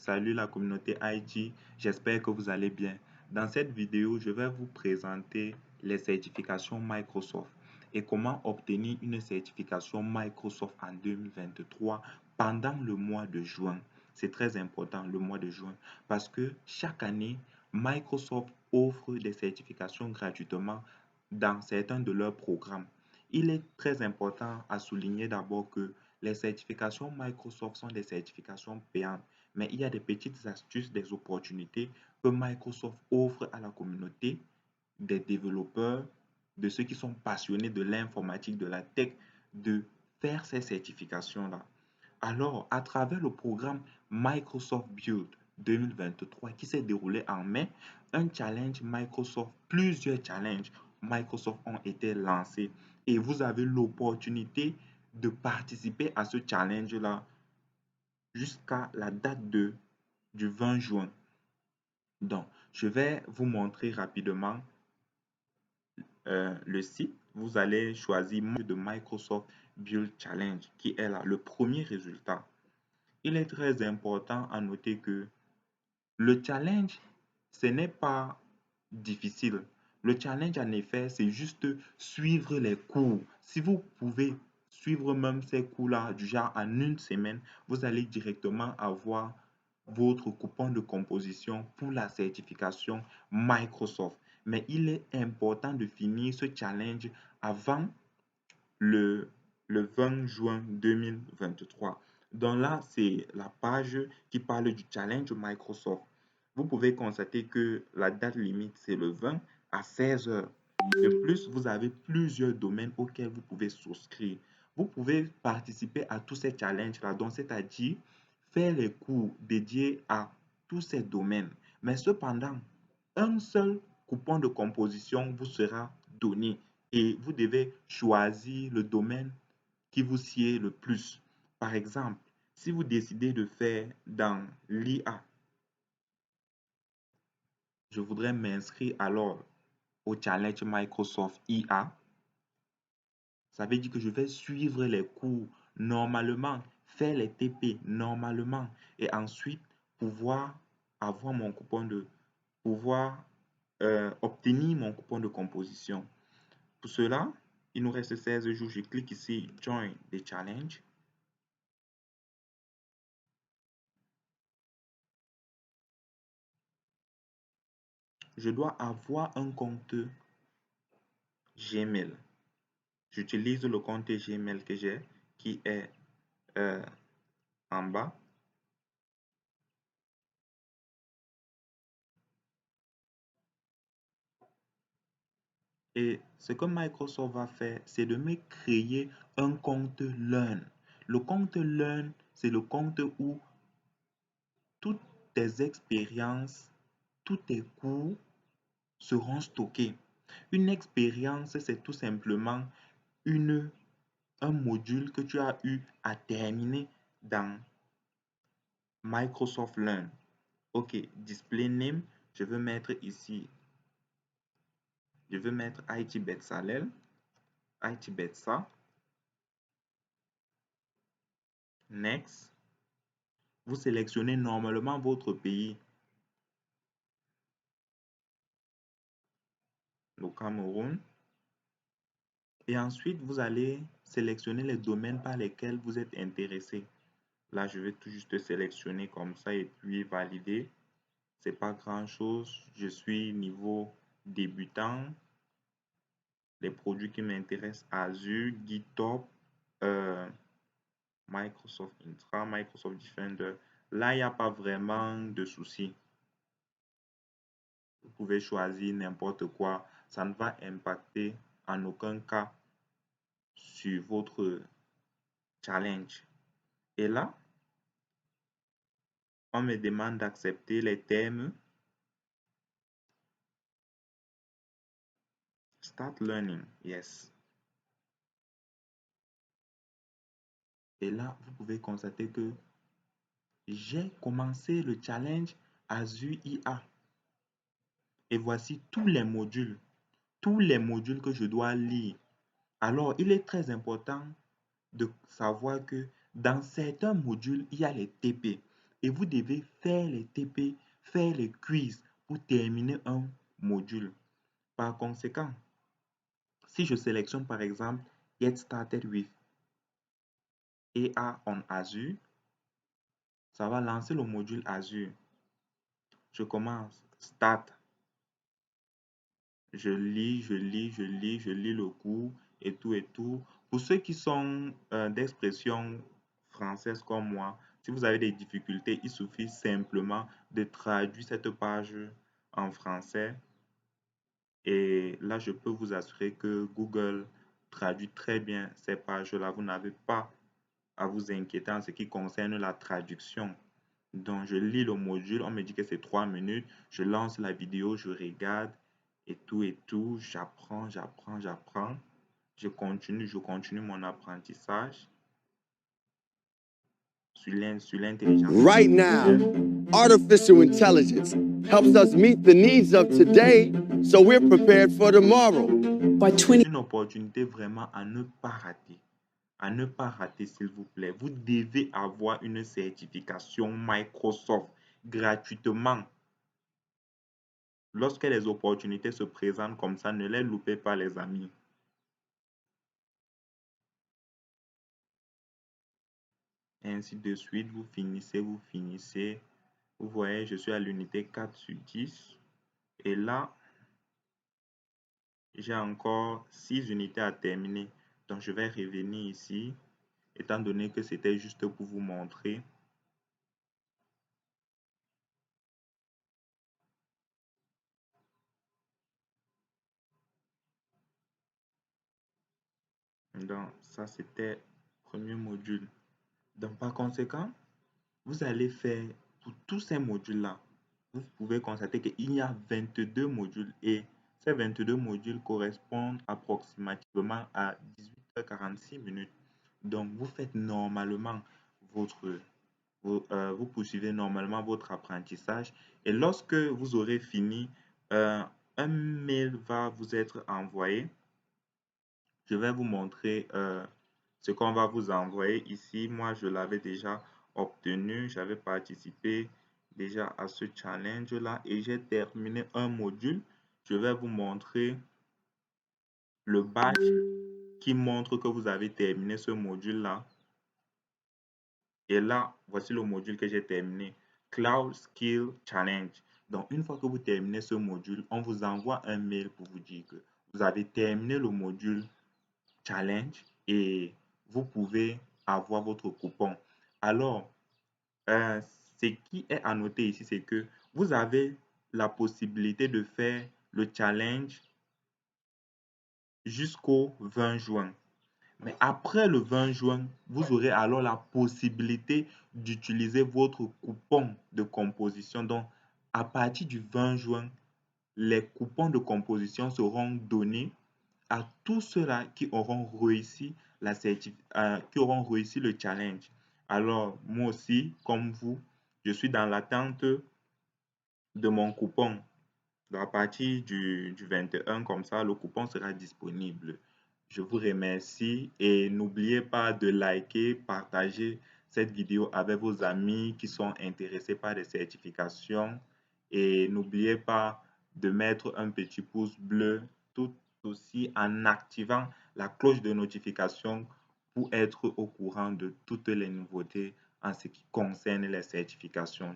Salut la communauté IT, j'espère que vous allez bien. Dans cette vidéo, je vais vous présenter les certifications Microsoft et comment obtenir une certification Microsoft en 2023 pendant le mois de juin. C'est très important le mois de juin parce que chaque année, Microsoft offre des certifications gratuitement dans certains de leurs programmes. Il est très important à souligner d'abord que les certifications Microsoft sont des certifications payantes, mais il y a des petites astuces, des opportunités que Microsoft offre à la communauté des développeurs, de ceux qui sont passionnés de l'informatique, de la tech, de faire ces certifications-là. Alors, à travers le programme Microsoft Build 2023 qui s'est déroulé en mai, un challenge Microsoft, plusieurs challenges Microsoft ont été lancés et vous avez l'opportunité de participer à ce challenge-là jusqu'à la date du 20 juin. Donc, je vais vous montrer rapidement le site. Vous allez choisir de Microsoft Build Challenge qui est là, le premier résultat. Il est très important à noter que le challenge, ce n'est pas difficile. Le challenge, en effet, c'est juste suivre les cours. Si vous pouvez suivre même ces cours-là, du genre en une semaine, vous allez directement avoir votre coupon de composition pour la certification Microsoft. Mais il est important de finir ce challenge avant le, le 20 juin 2023. Donc là, c'est la page qui parle du challenge Microsoft. Vous pouvez constater que la date limite, c'est le 20 à 16 heures. De plus, vous avez plusieurs domaines auxquels vous pouvez souscrire. Vous pouvez participer à tous ces challenges-là, donc c'est-à-dire faire les cours dédiés à tous ces domaines. Mais cependant, un seul coupon de composition vous sera donné et vous devez choisir le domaine qui vous sied le plus. Par exemple, si vous décidez de faire dans l'IA, je voudrais m'inscrire alors au challenge Microsoft IA. Ça veut dire que je vais suivre les cours normalement, faire les TP normalement et ensuite pouvoir avoir mon coupon de pouvoir obtenir mon coupon de composition. Pour cela, il nous reste 16 jours. Je clique ici Join the Challenge. Je dois avoir un compte Gmail. J'utilise le compte Gmail que j'ai qui est en bas. Et ce que Microsoft va faire, c'est de me créer un compte Learn. Le compte Learn, c'est le compte où toutes tes expériences, tous tes cours seront stockés. Une expérience, c'est tout simplement un module que tu as eu à terminer dans Microsoft Learn. OK, display name, je veux mettre ici, je veux mettre IT Betsalel, IT Betsa, next. Vous sélectionnez normalement votre pays, le Cameroun, et ensuite vous allez sélectionner les domaines par lesquels vous êtes intéressé. Là, je vais tout juste sélectionner comme ça et puis valider. C'est pas grand chose. Je suis niveau débutant. Les produits qui m'intéressent, Azure, GitHub, Microsoft Intra, Microsoft Defender. Là, il n'y a pas vraiment de souci. Vous pouvez choisir n'importe quoi. Ça ne va impacter en aucun cas sur votre challenge. Et là, on me demande d'accepter les termes. Start learning, yes. Et là, vous pouvez constater que j'ai commencé le challenge Azure IA. Et voici tous les modules que je dois lire. Alors, il est très important de savoir que dans certains modules, il y a les TP. et vous devez faire les TP, faire les quiz pour terminer un module. Par conséquent, si je sélectionne par exemple Get Started with AI on Azure, ça va lancer le module Azure. Je commence, Start. Je lis le cours et tout et tout. Pour ceux qui sont d'expression française comme moi, si vous avez des difficultés, il suffit simplement de traduire cette page en français. Et là, je peux vous assurer que Google traduit très bien ces pages-là. Vous n'avez pas à vous inquiéter en ce qui concerne la traduction. Donc, je lis le module, on me dit que c'est 3 minutes, je lance la vidéo, je regarde et tout, j'apprends. Je continue mon apprentissage sur l'intelligence Right now, artificielle. artificial intelligence helps us meet the needs of today so we're prepared for tomorrow. C'est une opportunité vraiment à ne pas rater. À ne pas rater, s'il vous plaît. Vous devez avoir une certification Microsoft gratuitement. Lorsque les opportunités se présentent comme ça, ne les loupez pas, les amis. Ainsi de suite, vous finissez. Vous voyez, je suis à l'unité 4 sur 10. Et là, j'ai encore 6 unités à terminer. Donc, je vais revenir ici, étant donné que c'était juste pour vous montrer. Donc, ça, c'était le premier module. Donc, par conséquent, vous allez faire pour tous ces modules-là. Vous pouvez constater qu'il y a 22 modules et ces 22 modules correspondent approximativement à 18h46 minutes. Donc, vous faites normalement vous poursuivez normalement votre apprentissage et lorsque vous aurez fini, un mail va vous être envoyé. Je vais vous montrer ce qu'on va vous envoyer ici. Moi, je l'avais déjà obtenu. J'avais participé déjà à ce challenge-là et j'ai terminé un module. Je vais vous montrer le badge qui montre que vous avez terminé ce module-là. Et là, voici le module que j'ai terminé. Cloud Skill Challenge. Donc, une fois que vous terminez ce module, on vous envoie un mail pour vous dire que vous avez terminé le module Challenge et vous pouvez avoir votre coupon. Alors, ce qui est à noter ici, c'est que vous avez la possibilité de faire le challenge jusqu'au 20 juin. Mais après le 20 juin, vous aurez alors la possibilité d'utiliser votre coupon de composition. Donc, à partir du 20 juin, les coupons de composition seront donnés à tous ceux-là qui auront réussi qui auront réussi le challenge. Alors, moi aussi, comme vous, je suis dans l'attente de mon coupon. Donc, à partir du 21, comme ça, le coupon sera disponible. Je vous remercie et n'oubliez pas de liker, partager cette vidéo avec vos amis qui sont intéressés par les certifications et n'oubliez pas de mettre un petit pouce bleu tout aussi en activant la cloche de notification pour être au courant de toutes les nouveautés en ce qui concerne les certifications.